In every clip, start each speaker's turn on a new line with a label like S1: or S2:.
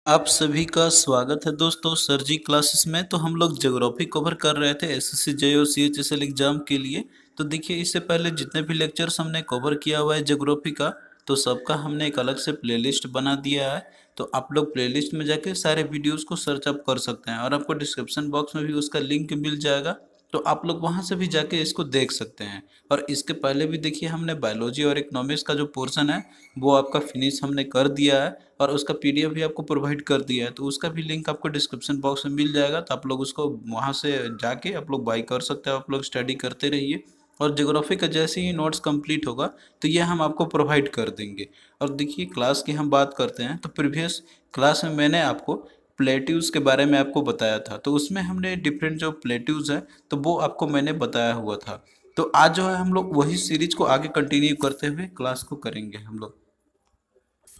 S1: आप सभी का स्वागत है दोस्तों सर जी क्लासेस में। तो हम लोग ज्योग्राफी कवर कर रहे थे एसएससी जेईई और सीएचएसएल एग्जाम के लिए। तो देखिए इससे पहले जितने भी लेक्चर्स हमने कवर किया हुआ है ज्योग्राफी का, तो सबका हमने एक अलग से प्लेलिस्ट बना दिया है। तो आप लोग प्लेलिस्ट में जाके सारे वीडियोस को सर्च अप कर सकते हैं और आपको डिस्क्रिप्शन बॉक्स में भी उसका लिंक मिल जाएगा। तो आप लोग वहां से भी जाके इसको देख सकते हैं। और इसके पहले भी देखिए हमने बायोलॉजी और इकोनॉमिक्स का जो पोर्शन है वो आपका फिनिश हमने कर दिया है और उसका पीडीएफ भी आपको प्रोवाइड कर दिया है। तो उसका भी लिंक आपको डिस्क्रिप्शन बॉक्स में मिल जाएगा। तो आप लोग उसको वहाँ से जाके आप लोग बाई कर सकते हो। आप लोग स्टडी करते रहिए और ज्योग्राफी का जैसे ही नोट्स कंप्लीट होगा तो ये हम आपको प्रोवाइड कर देंगे। और देखिए क्लास की हम बात करते हैं तो प्रीवियस क्लास में मैंने आपको प्लेट्यूज के बारे में आपको बताया था। तो उसमें हमने डिफरेंट जो प्लेट्यूज है तो वो आपको मैंने बताया हुआ था। तो आज जो है हम लोग वही सीरीज को आगे कंटिन्यू करते हुए क्लास को करेंगे हम लोग।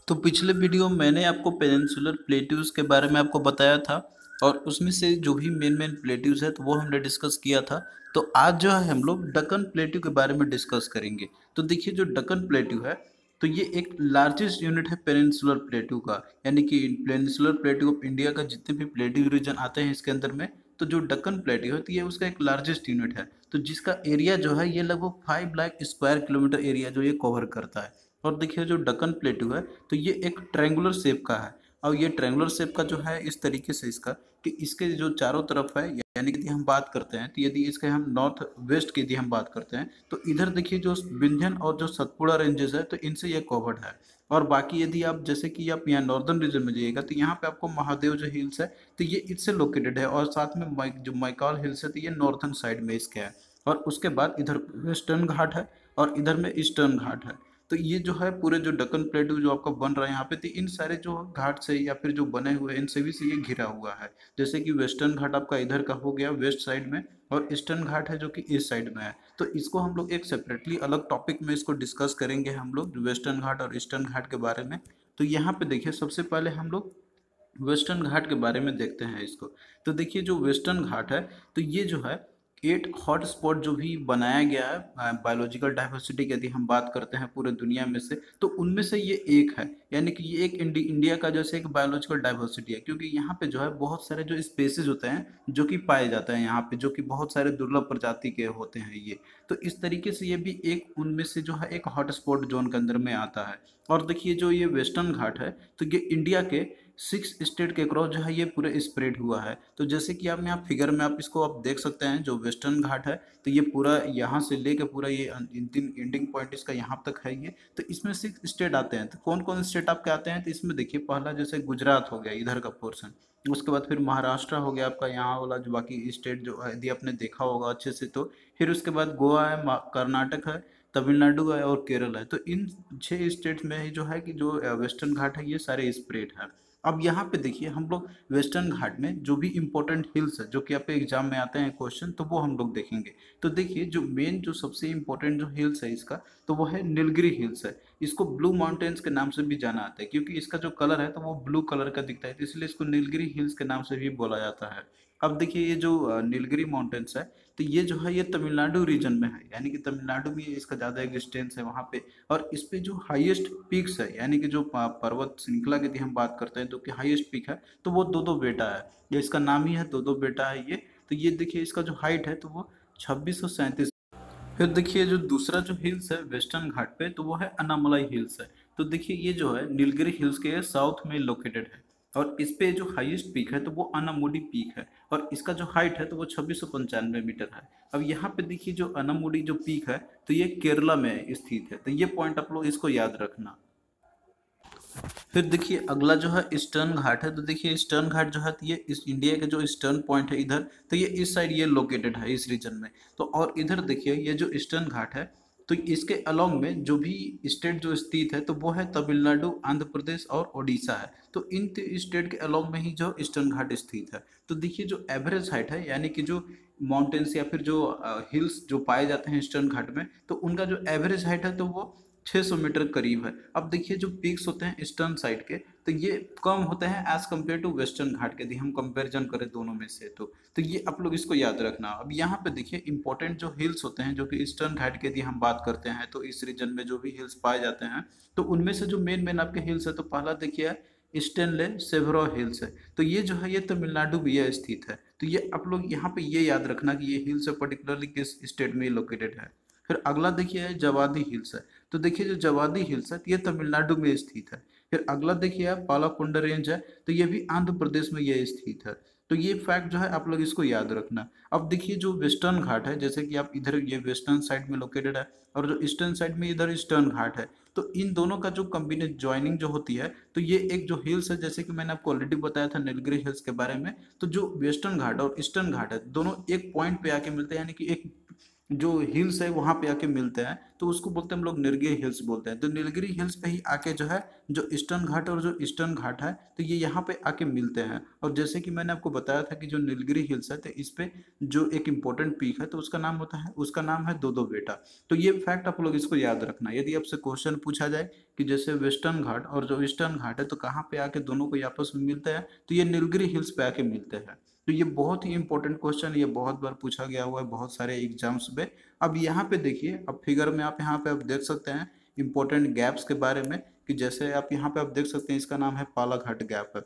S1: तो पिछले वीडियो में मैंने आपको पेनिनसुलर प्लेट्यूज के बारे में आपको बताया था और उसमें से जो भी मेन मेन प्लेट्यूज है तो वो हमने डिस्कस किया था। तो आज जो है हम लोग डक्कन प्लेट्यू के बारे में डिस्कस करेंगे। तो देखिए जो डक्कन प्लेट्यू है तो ये एक लार्जेस्ट यूनिट है पेनिनसुलर प्लेट्यू का, यानी कि पेनिनसुलर प्लेट्यू ऑफ इंडिया का जितने भी प्लेट्यू रीजन आते हैं इसके अंदर में, तो जो डक्कन प्लेट्यू है तो ये उसका एक लार्जेस्ट यूनिट है। तो जिसका एरिया जो है ये लगभग 5 लाख स्क्वायर किलोमीटर एरिया जो ये कवर करता है। और देखिए जो डक्कन प्लेट्यू है तो ये एक ट्रायंगुलर शेप का है। और ये ट्रायंगुलर शेप का जो है इस तरीके से इसका कि इसके जो चारों तरफ है, यानी कि यदि हम बात करते हैं तो यदि इसके हम नॉर्थ वेस्ट की यदि हम बात करते हैं तो इधर देखिए जो विंध्यन और जो सतपुड़ा रेंजेस है तो इनसे ये कवर्ड है। और बाकी यदि आप जैसे कि आप यहाँ नॉर्दर्न रीजन में जाइएगा तो यहाँ पे आपको महादेव जो हिल्स है तो ये इससे लोकेटेड है और साथ में जो मैकाल हिल्स है तो ये नॉर्थन साइड में इसके है। और उसके बाद इधर वेस्टर्न घाट है और इधर में ईस्टर्न घाट है। तो ये जो है पूरे जो डक्कन प्लेट्यू जो आपका बन रहा है यहाँ पे, तो इन सारे जो घाट से या फिर जो बने हुए इन सभी से ये घिरा हुआ है। जैसे कि वेस्टर्न घाट आपका इधर का हो गया वेस्ट साइड में और ईस्टर्न घाट है जो कि ईस्ट साइड में है। तो इसको हम लोग एक सेपरेटली अलग टॉपिक में इसको डिस्कस करेंगे हम लोग वेस्टर्न घाट और ईस्टर्न घाट के बारे में। तो यहाँ पे देखिए सबसे पहले हम लोग वेस्टर्न घाट के बारे में देखते हैं इसको। तो देखिए जो वेस्टर्न घाट है तो ये जो है 8 हॉट स्पॉट जो भी बनाया गया है बायोलॉजिकल डाइवर्सिटी की यदि हम बात करते हैं पूरे दुनिया में से, तो उनमें से ये एक है। यानी कि ये एक इंडिया का जैसे एक बायोलॉजिकल डाइवर्सिटी है, क्योंकि यहाँ पे जो है बहुत सारे जो स्पेसीज होते हैं जो कि पाए जाते हैं यहाँ पे, जो कि बहुत सारे दुर्लभ प्रजाति के होते हैं ये। तो इस तरीके से ये भी एक उनमें से जो है एक हॉटस्पॉट जोन के अंदर में आता है। और देखिए जो ये वेस्टर्न घाट है तो ये इंडिया के 6 स्टेट के क्रॉस जो है ये पूरे स्प्रेड हुआ है। तो जैसे कि आप यहाँ फिगर में आप इसको आप देख सकते हैं जो वेस्टर्न घाट है तो ये पूरा यहाँ से लेके पूरा ये एंडिंग पॉइंट इसका यहाँ तक है ये। तो इसमें 6 स्टेट आते हैं। तो कौन कौन स्टेट आपके आते हैं तो इसमें देखिए पहला जैसे गुजरात हो गया इधर का पोर्शन, उसके बाद फिर महाराष्ट्र हो गया आपका यहाँ वाला जो बाकी स्टेट जो है यदि आपने देखा होगा अच्छे से तो। फिर उसके बाद गोवा है, कर्नाटक है, तमिलनाडु है और केरल है। तो इन 6 स्टेट्स में ही जो है कि जो वेस्टर्न घाट है ये सारे स्प्रेड है। अब यहाँ पे देखिए हम लोग वेस्टर्न घाट में जो भी इंपॉर्टेंट हिल्स है जो कि आपके एग्जाम में आते हैं क्वेश्चन, तो वो हम लोग देखेंगे। तो देखिए जो मेन जो सबसे इंपॉर्टेंट जो हिल्स है इसका तो वो है नीलगिरी हिल्स है। इसको ब्लू माउंटेन्स के नाम से भी जाना जाता है क्योंकि इसका जो कलर है तो वो ब्लू कलर का दिखता है, तो इसलिए इसको नीलगिरी हिल्स के नाम से भी बोला जाता है। अब देखिए ये जो नीलगिरी माउंटेन्स है तो ये जो है ये तमिलनाडु रीजन में है, यानी कि तमिलनाडु में इसका ज़्यादा एग्जिस्टेंस है वहाँ पे। और इस पे जो हाईएस्ट पीक्स है, यानी कि जो पर्वत श्रृंखला की यदि हम बात करते हैं तो कि हाईएस्ट पीक है तो वो दो दो बेटा है। ये इसका नाम ही है दो दो बेटा है ये। तो ये देखिए इसका जो हाइट है तो वो 2637। फिर देखिए जो दूसरा जो हिल्स है वेस्टर्न घाट पे तो वो है अन्नामलाई हिल्स है। तो देखिए ये जो है नीलगिरी हिल्स के साउथ में लोकेटेड है और इस पे जो हाईएस्ट पीक है तो वो अनामुडी पीक है और इसका जो हाइट है तो वो 2695 मीटर है। अब यहाँ पे देखिए जो अनामुडी जो पीक है तो ये केरला में स्थित है। तो ये पॉइंट आप लोग इसको याद रखना। फिर देखिए अगला जो है ईस्टर्न घाट है। तो देखिए ईस्टर्न घाट जो है तो ये इस इंडिया के जो ईस्टर्न पॉइंट है इधर, तो ये इस साइड ये लोकेटेड है इस रीजन में। तो और इधर देखिए ये जो ईस्टर्न घाट है तो इसके अलोंग में जो भी स्टेट जो स्थित है तो वो है तमिलनाडु, आंध्र प्रदेश और ओडिशा है। तो इन स्टेट के अलोंग में ही जो ईस्टर्न घाट स्थित है। तो देखिए जो एवरेज हाइट है, यानी कि जो माउंटेन्स या फिर जो हिल्स जो पाए जाते हैं ईस्टर्न घाट में, तो उनका जो एवरेज हाइट है तो वो 600 मीटर करीब है। अब देखिए जो पीक्स होते हैं ईस्टर्न साइड के तो ये कम होते हैं एज कम्पेयर टू वेस्टर्न घाट के, यदि हम कंपैरिजन करें दोनों में से तो ये आप लोग इसको याद रखना। अब यहाँ पे देखिए इंपॉर्टेंट जो हिल्स होते हैं जो कि ईस्टर्न घाट के यदि हम बात करते हैं तो इस रीजन में जो भी हिल्स पाए जाते हैं तो उनमें से जो मेन मेन आपके हिल्स है तो पहला देखिए स्टेनले सेवरो हिल्स है। तो ये जो है ये तमिलनाडु में ये स्थित है। तो ये आप लोग यहाँ पे ये याद रखना कि ये हिल्स है पर्टिकुलरली किस स्टेट में लोकेटेड है। फिर अगला देखिए है जवादी हिल्स है। तो देखिए जो जवादी हिल्स है तो ये तमिलनाडु में स्थित है। फिर अगला देखिए आप पालाकुंड रेंज है। तो ये भी आंध्र प्रदेश में ये स्थित है। तो ये फैक्ट जो है आप लोग इसको याद रखना। अब देखिए जो वेस्टर्न घाट है, जैसे कि आप इधर ये वेस्टर्न साइड में लोकेटेड है और जो ईस्टर्न साइड में इधर ईस्टर्न घाट है। तो इन दोनों का जो कम्बिनेट ज्वाइनिंग जो होती है, तो ये एक जो हिल्स है, जैसे कि मैंने आपको ऑलरेडी बताया था नीलगिरी हिल्स के बारे में। तो जो वेस्टर्न घाट और ईस्टर्न घाट है दोनों एक पॉइंट पे आके मिलते हैं, यानी कि एक जो हिल्स है वहां पे आके मिलते हैं, तो उसको बोलते हैं हम लोग नीलगिरी हिल्स बोलते हैं। तो नीलगिरी हिल्स पे ही आके जो है जो ईस्टर्न घाट और जो ईस्टर्न घाट है तो ये यहाँ पे आके मिलते हैं। और जैसे कि मैंने आपको बताया था कि जो नीलगिरी हिल्स है तो इस पे जो एक इम्पोर्टेंट पीक है तो उसका नाम होता है, उसका नाम है दो दो बेटा। तो ये फैक्ट आप लोग इसको याद रखना। यदि आपसे क्वेश्चन पूछा जाए कि जैसे वेस्टर्न घाट और जो ईस्टर्न घाट है तो कहाँ पे आके दोनों को आपस में मिलते हैं, तो ये नीलगिरी हिल्स पे आके मिलते हैं। तो ये बहुत ही इंपॉर्टेंट क्वेश्चन, ये बहुत बार पूछा गया हुआ है बहुत सारे एग्जाम्स में। अब यहाँ पे देखिए, अब फिगर में आप यहाँ पे आप देख सकते हैं इंपॉर्टेंट गैप्स के बारे में, कि जैसे आप यहाँ पे आप देख सकते हैं इसका नाम है पालाघाट गैप है।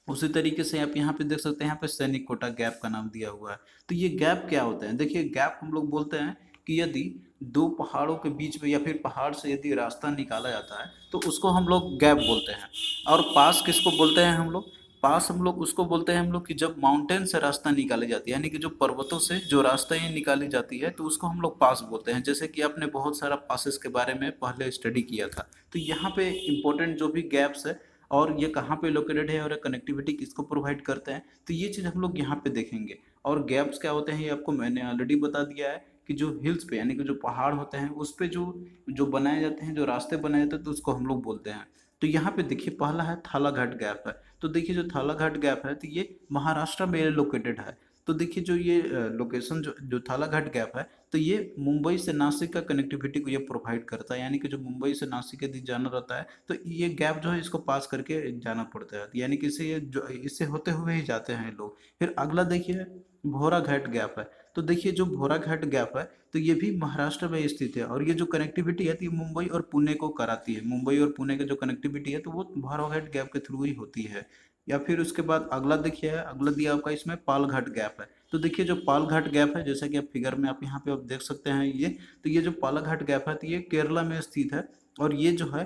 S1: उसी तरीके से आप यहाँ पे देख सकते हैं यहाँ पे सैनिक कोटा गैप का नाम दिया हुआ है। तो ये गैप क्या होते हैं, देखिए गैप हम लोग बोलते हैं कि यदि दो पहाड़ों के बीच में या फिर पहाड़ से यदि रास्ता निकाला जाता है तो उसको हम लोग गैप बोलते हैं। और पास किसको बोलते हैं हम लोग, पास हम लोग उसको बोलते हैं हम लोग कि जब माउंटेन से रास्ता निकाली जाती है, यानी कि जो पर्वतों से जो रास्ता ये निकाली जाती है तो उसको हम लोग पास बोलते हैं। जैसे कि आपने बहुत सारा पासेस के बारे में पहले स्टडी किया था। तो यहाँ पे इंपॉर्टेंट जो भी गैप्स है और ये कहाँ पे लोकेटेड है और कनेक्टिविटी किसको प्रोवाइड करते हैं, तो ये चीज़ हम लोग यहाँ पे देखेंगे। और गैप्स क्या होते हैं ये आपको मैंने ऑलरेडी बता दिया है कि जो हिल्स पे यानी कि जो पहाड़ होते हैं उस पे जो जो बनाए जाते हैं, जो रास्ते बनाए जाते हैं, तो उसको हम लोग बोलते हैं। तो यहाँ पे देखिए पहला है थालाघाट गैप है। तो देखिए जो थालाघाट गैप है तो ये महाराष्ट्र में लोकेटेड है। तो देखिए जो ये लोकेशन जो जो थालाघाट गैप है तो ये मुंबई से नासिक का कनेक्टिविटी को ये प्रोवाइड करता है, यानी कि जो मुंबई से नासिक यदि जाना रहता है तो ये गैप जो है इसको पास करके जाना पड़ता है, यानी कि इसे ये जो इससे होते हुए ही जाते हैं लोग। फिर अगला देखिए भोरा घाट गैप है। तो देखिए जो भोरा घाट गैप है तो ये भी महाराष्ट्र में स्थित है और ये जो कनेक्टिविटी है तो ये मुंबई और पुणे को कराती है। मुंबई और पुणे की जो कनेक्टिविटी है तो वो भोरा घाट गैप के थ्रू ही होती है। या फिर उसके बाद अगला देखिए है, अगला दिया आपका इसमें पालघाट गैप है। तो देखिए जो पालघाट गैप है, जैसा कि आप फिगर में आप यहाँ पे आप देख सकते हैं ये, तो ये जो पालघाट गैप है तो ये केरला में स्थित है। और ये जो है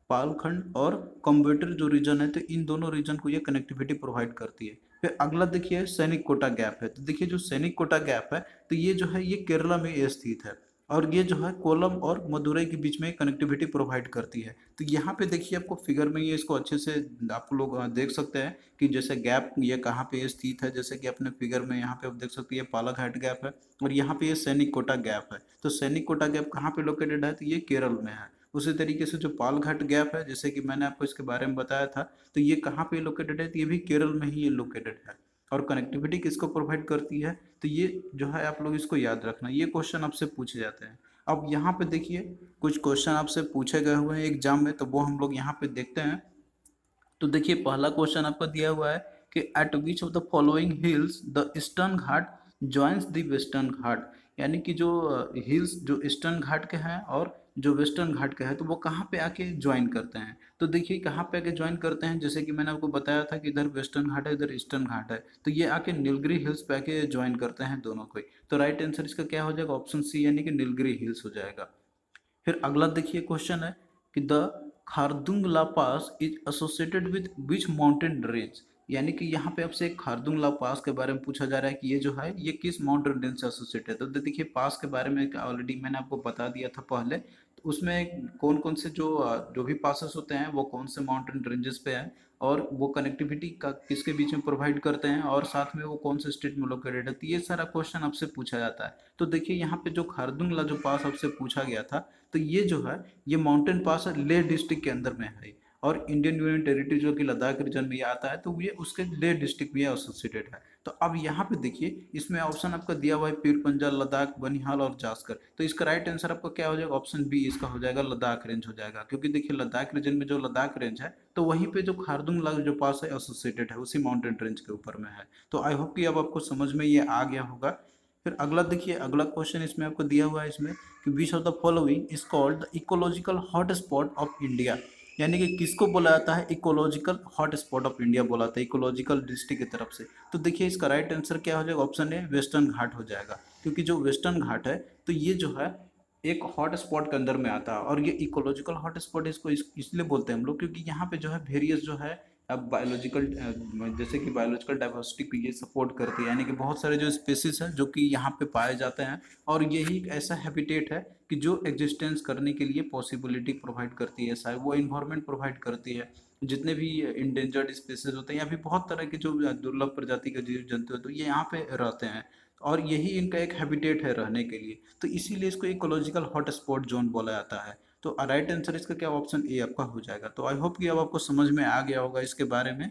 S1: पालखंड और कोयम्बटूर जो रीजन है तो इन दोनों रीजन को ये कनेक्टिविटी प्रोवाइड करती है। फिर अगला देखिए सैनिक कोटा गैप है। तो देखिए जो सैनिक कोटा गैप है तो ये जो है ये केरला में स्थित है और ये जो है कोलम और मदुरई के बीच में कनेक्टिविटी प्रोवाइड करती है। तो यहाँ पे देखिए आपको फिगर में ये इसको अच्छे से आप लोग देख सकते हैं कि जैसे गैप ये कहाँ पे स्थित है। जैसे कि अपने फिगर में यहाँ पे आप देख सकते हैं पालाघाट गैप है और यहाँ पे ये सैनिक कोटा गैप है। तो सैनिक कोटा गैप कहाँ पे लोकेटेड है, तो ये केरल में है। उसी तरीके से जो पालघाट गैप है, जैसे कि मैंने आपको इसके बारे में बताया था, तो ये कहाँ पे लोकेटेड है, तो ये भी केरल में ही ये लोकेटेड है। और कनेक्टिविटी किसको प्रोवाइड करती है, तो ये जो है आप लोग इसको याद रखना, ये क्वेश्चन आपसे पूछे जाते हैं। अब यहाँ पे देखिए कुछ क्वेश्चन आपसे पूछे गए हुए हैं एग्जाम में, तो वो हम लोग यहाँ पे देखते हैं। तो देखिए पहला क्वेश्चन आपका दिया हुआ है कि at which of the following hills the Eastern Ghat joins the Western Ghat, यानी कि जो हिल्स जो ईस्टर्न घाट के हैं और जो वेस्टर्न घाट के हैं तो वो कहाँ पे आके ज्वाइन करते हैं। तो देखिए कहाँ पे आके ज्वाइन करते हैं, जैसे कि मैंने आपको बताया था कि इधर वेस्टर्न घाट है इधर ईस्टर्न घाट है, तो ये आके नीलगिरी हिल्स पे आके ज्वाइन करते हैं दोनों को। तो राइट आंसर इसका क्या हो जाएगा, ऑप्शन सी यानी कि नीलगिरी हिल्स हो जाएगा। फिर अगला देखिए क्वेश्चन है कि the Khardung pass is associated with which mountain range, यानी कि यहाँ पे आपसे एक खारदुंग पास के बारे में पूछा जा रहा है कि ये जो है ये किस माउंटेन रेंज से एसोसिएटेड है। तो देखिए पास के बारे में ऑलरेडी मैंने आपको बता दिया था पहले। तो उसमें कौन कौन से जो जो भी पासेस होते हैं वो कौन से माउंटेन रेंजेस पे हैं और वो कनेक्टिविटी का किसके बीच में प्रोवाइड करते हैं और साथ में वो कौन से स्टेट में लोकेटेड है, तो ये सारा क्वेश्चन आपसे पूछा जाता है। तो देखिए यहाँ पे जो खारदुंगला जो पास आपसे पूछा गया था तो ये जो है ये माउंटेन पास है लेह डिस्ट्रिक्ट के अंदर में है और इंडियन यूनियन टेरिटरी जो कि लद्दाख रीजन में ये आता है तो ये उसके लेह डिस्ट्रिक्ट में एसोसिएटेड है। तो अब यहाँ पे देखिए इसमें ऑप्शन आपका दिया हुआ है पीर पंजाल, लद्दाख, बनिहाल और जास्कर। तो इसका राइट आंसर आपका क्या हो जाएगा, ऑप्शन बी इसका हो जाएगा लद्दाख रेंज हो जाएगा, क्योंकि देखिए लद्दाख रीजन में जो लद्दाख रेंज है तो वहीं पे जो खारदुंग जो पास है एसोसिएटेड है उसी माउंटेन रेंज के ऊपर में है। तो आई होप कि अब आपको समझ में ये आ गया होगा। फिर अगला देखिए अगला क्वेश्चन इसमें आपको दिया हुआ है इसमें कि विच of the following is called the ecological hot spot of India, यानी कि किसको बोला जाता है, ecological hot spot of India बोला जाता है इकोलॉजिकल डिस्ट्रिक्ट की तरफ से। तो देखिए इसका राइट आंसर क्या हो जाएगा, ऑप्शन ए वेस्टर्न घाट हो जाएगा, क्योंकि जो वेस्टर्न घाट है तो ये जो है एक हॉट स्पॉट के अंदर में आता है। और ये इकोलॉजिकल हॉट स्पॉट इसको इसलिए बोलते हैं हम लोग, क्योंकि यहाँ पे जो है वेरियस जो है अब बायोलॉजिकल, जैसे कि बायोलॉजिकल डाइवर्सिटी को ये सपोर्ट करती है, यानी कि बहुत सारे जो स्पेसिस हैं जो कि यहाँ पे पाए जाते हैं। और यही एक ऐसा हैबिटेट है कि जो एग्जिस्टेंस करने के लिए पॉसिबिलिटी प्रोवाइड करती है, शायद वो इन्वायरमेंट प्रोवाइड करती है। जितने भी इंडेंजर्ड स्पेसीज होते हैं या फिर बहुत तरह के जो दुर्लभ प्रजाति के जीव जंतु है तो ये यहाँ पे रहते हैं, और यही इनका एक हैबिटेट है रहने के लिए। तो इसीलिए इसको इकोलॉजिकल हॉटस्पॉट जोन बोला जाता है। तो राइट आंसर इसका क्या, ऑप्शन ए आपका हो जाएगा। तो आई होप कि अब आपको समझ में आ गया होगा इसके बारे में।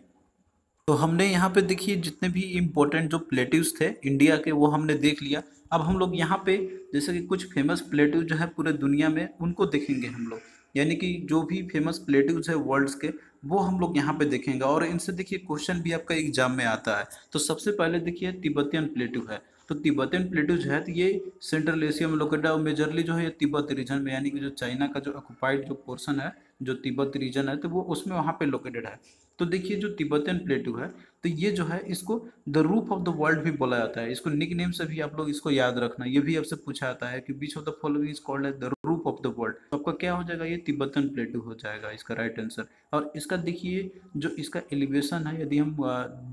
S1: तो हमने यहाँ पे देखिए जितने भी इम्पोर्टेंट जो प्लेटिव्स थे इंडिया के वो हमने देख लिया। अब हम लोग यहाँ पे जैसे कि कुछ फेमस प्लेटिव जो है पूरे दुनिया में उनको देखेंगे हम लोग, यानी कि जो भी फेमस प्लेटिव्स है वर्ल्ड्स के वो हम लोग यहाँ पे देखेंगे। और इनसे देखिए क्वेश्चन भी आपका एग्जाम में आता है। तो सबसे पहले देखिए तिब्बतियन प्लेटिव है। तो तिब्बतियन प्लेटिव जो है तो ये सेंट्रल एशिया में लोकेटेड है, और मेजरली जो है ये तिब्बत रीजन में, यानी कि जो चाइना का जो ऑक्युपाइड जो पोर्शन है, जो तिब्बत रीजन है तो वो उसमें वहाँ पे लोकेटेड है। तो देखिए जो तिब्बतियन प्लेटू है तो ये जो है इसको the roof of the world भी बोला जाता है। इसको निक नेम से भी आप लोग इसको याद रखना, ये भी आपसे पूछा जाता है कि which of the following is called the roof of the world. तो आपका क्या हो जाएगा, ये तिब्बतन प्लेटू हो जाएगा इसका राइट आंसर। और इसका देखिए जो इसका एलिवेशन है, यदि हम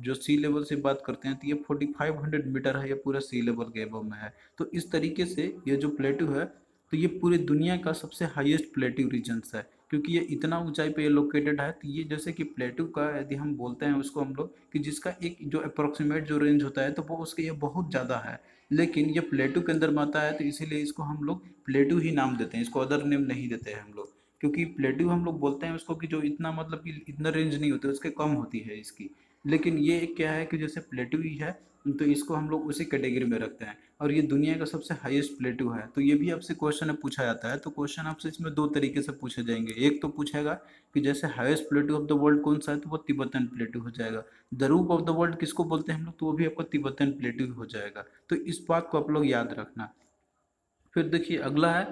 S1: जो सी लेवल से बात करते हैं तो ये 4500 मीटर है, ये पूरा सी लेवल के अबव में है। तो इस तरीके से ये जो प्लेटू है तो ये पूरी दुनिया का सबसे हाईएस्ट प्लेटिव रीजन्स है, क्योंकि ये इतना ऊंचाई पे ये लोकेटेड है। तो ये जैसे कि प्लेटिव का यदि हम बोलते हैं उसको हम लोग कि जिसका एक जो अप्रोक्सीमेट जो रेंज होता है तो वो उसके ये बहुत ज़्यादा है, लेकिन ये प्लेटिव के अंदर में आता है तो इसीलिए इसको हम लोग प्लेटिव ही नाम देते हैं, इसको अदर नेम नहीं देते हैं हम लोग। क्योंकि प्लेटिव हम लोग बोलते हैं उसको कि जो इतना मतलब कि इतना रेंज नहीं होती, उसके कम होती है इसकी। लेकिन ये क्या है कि जैसे प्लेटिव ही है तो इसको हम लोग उसी कैटेगरी में रखते हैं। और ये दुनिया का सबसे हाईएस्ट प्लेटिव है। तो ये भी आपसे क्वेश्चन में पूछा जाता है। तो क्वेश्चन आपसे इसमें दो तरीके से पूछे जाएंगे। एक तो पूछेगा कि जैसे हाईएस्ट प्लेटिव ऑफ द वर्ल्ड कौन सा है, तो वो तिब्बतन प्लेटिव हो जाएगा। The roof of the world किसको बोलते हैं हम लोग, तो वो भी आपका तिब्बतन प्लेटिव हो जाएगा। तो इस बात को आप लोग याद रखना। फिर देखिए अगला है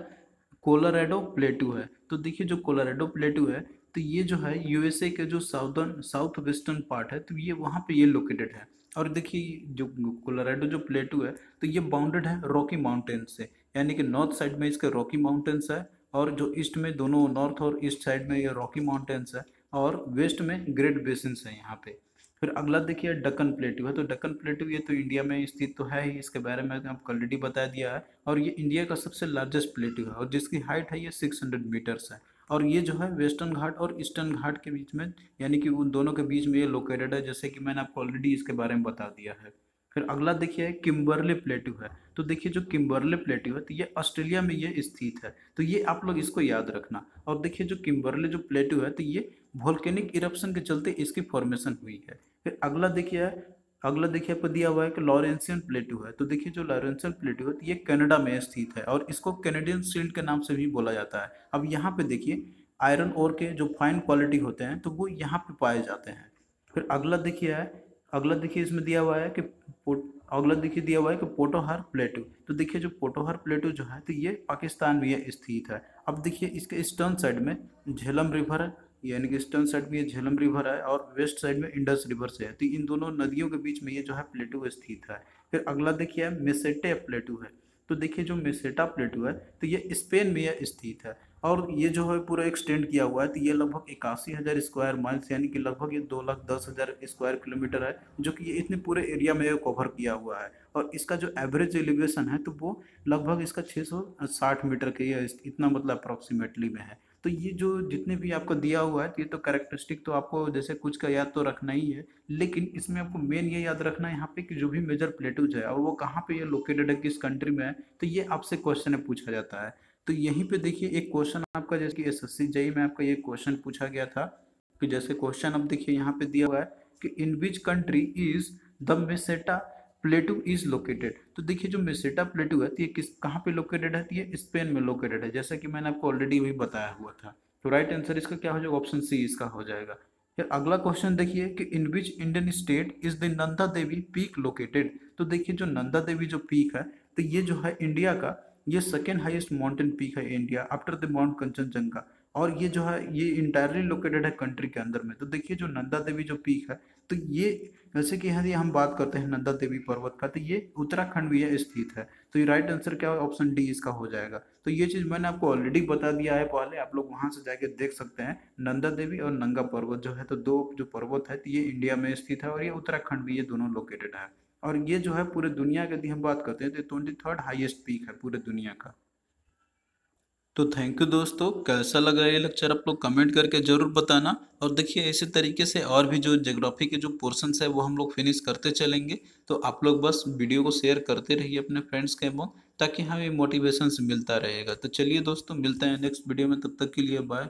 S1: कोलोराडो प्लेटू है। तो देखिए जो कोलोराडो प्लेटू है तो ये जो है यूएसए के जो साउथ वेस्टर्न पार्ट है तो ये वहाँ पे ये लोकेटेड है। और देखिए जो कोलोराडो जो प्लेटू है तो ये बाउंडेड है रॉकी माउंटेन्स से, यानी कि नॉर्थ साइड में इसके रॉकी माउंटेन्स है, और जो ईस्ट में दोनों नॉर्थ और ईस्ट साइड में ये रॉकी माउंटेन्स है, और वेस्ट में ग्रेट बेसिन्स है यहाँ पे। फिर अगला देखिए डक्कन प्लेटू है। तो डक्कन प्लेटू ये तो इंडिया में स्थित तो है ही, इसके बारे में आपको ऑलरेडी बता दिया है। और ये इंडिया का सबसे लार्जेस्ट प्लेटू है और जिसकी हाइट है ये 600 मीटर्स है। और ये जो है वेस्टर्न घाट और ईस्टर्न घाट के बीच में, यानी कि उन दोनों के बीच में ये लोकेटेड है, जैसे कि मैंने आपको ऑलरेडी इसके बारे में बता दिया है। फिर अगला देखिए किम्बरले प्लेटू है। तो देखिए जो किम्बरले प्लेटू है तो ये ऑस्ट्रेलिया में ये स्थित है। तो ये आप लोग इसको याद रखना। और देखिए जो किम्बरले जो प्लेटू है तो ये वोल्केनिक इरप्शन के चलते इसकी फॉर्मेशन हुई है। फिर अगला देखिए आपको दिया हुआ है कि लॉरेंसियन प्लेटू है। तो देखिए जो लॉरेंसियन प्लेटू है तो ये कनाडा में स्थित है और इसको कैनेडियन शील्ड के नाम से भी बोला जाता है। अब यहाँ पे देखिए आयरन ओर के जो फाइन क्वालिटी होते हैं तो वो यहाँ पे पाए जाते हैं। फिर अगला देखिए इसमें दिया हुआ है कि अगला देखिए दिया हुआ है कि पोटोहार प्लेटू। तो देखिए जो पोटोहार प्लेटू जो है तो ये पाकिस्तान में ये स्थित है। अब देखिए इसके ईस्टर्न साइड में झेलम रिवर है, यानी कि ईस्टर्न साइड में ये झेलम रिवर है और वेस्ट साइड में इंडस रिवर से है। तो इन दोनों नदियों के बीच में ये जो है प्लेटू स्थित है। फिर अगला देखिए मेसेटे प्लेटू है। तो देखिए जो मेसेटा प्लेटू है तो ये स्पेन में यह स्थित है और ये जो है पूरा एक्सटेंड किया हुआ है। तो ये लगभग 81,000 स्क्वायर माइल्स, यानी कि लगभग ये 2,10,000 स्क्वायर किलोमीटर है, जो कि ये इतने पूरे एरिया में कवर किया हुआ है। और इसका जो एवरेज एलिवेशन है तो वो लगभग इसका 660 मीटर के ये इतना मतलब अप्रॉक्सीमेटली में है। तो ये जो जितने भी आपको दिया हुआ है तो ये तो कैरेक्टरिस्टिक तो आपको जैसे कुछ का याद तो रखना ही है, लेकिन इसमें आपको मेन ये याद रखना है यहाँ पे कि जो भी मेजर प्लेटूज है और वो कहाँ पे ये लोकेटेड है, किस कंट्री में है, तो ये आपसे क्वेश्चन में पूछा जाता है। तो यहीं पे देखिए एक क्वेश्चन आपका जैसे कि एसएससी जेई में आपका ये क्वेश्चन पूछा गया था कि जैसे क्वेश्चन अब देखिए यहाँ पे दिया हुआ है कि in which country is the Meseta plateau is located. तो देखिए जो मेसेटा प्लेटू है तो ये किस कहाँ पे लोकेटेड है, तो ये स्पेन में लोकेटेड है, जैसा कि मैंने आपको ऑलरेडी वही बताया हुआ था। तो राइट आंसर इसका क्या हो जाएगा, ऑप्शन सी इसका हो जाएगा। फिर अगला क्वेश्चन देखिए कि in which Indian state is the Nanda Devi peak located. तो देखिए जो नंदा देवी जो पीक है तो ये जो है इंडिया का ये सेकेंड हाईएस्ट माउंटेन पीक है India after the mount Kanchenjunga. और ये जो है ये इंटायरली लोकेटेड है कंट्री के अंदर में। तो देखिए जो नंदा देवी जो पीक है, तो ये जैसे कि यदि हम बात करते हैं नंदा देवी पर्वत का, तो ये उत्तराखंड में ये स्थित है। तो ये राइट आंसर क्या है, ऑप्शन डी इसका हो जाएगा। तो ये चीज़ मैंने आपको ऑलरेडी बता दिया है पहले, आप लोग वहां से जाके देख सकते हैं। नंदा देवी और नंगा पर्वत जो है, तो दो जो पर्वत है, तो ये इंडिया में स्थित है और ये उत्तराखंड में ये दोनों लोकेटेड है। और ये जो है पूरे दुनिया की यदि हम बात करते हैं, तो 23rd हाईएस्ट पीक है पूरे दुनिया का। तो थैंक यू दोस्तों, कैसा लगा ये लेक्चर आप लोग कमेंट करके ज़रूर बताना। और देखिए इसी तरीके से और भी जो ज्योग्राफी के जो पोर्शंस है वो हम लोग फिनिश करते चलेंगे। तो आप लोग बस वीडियो को शेयर करते रहिए अपने फ्रेंड्स के साथ, ताकि हमें मोटिवेशन मिलता रहेगा। तो चलिए दोस्तों, मिलते हैं नेक्स्ट वीडियो में, तब तक के लिए बाय।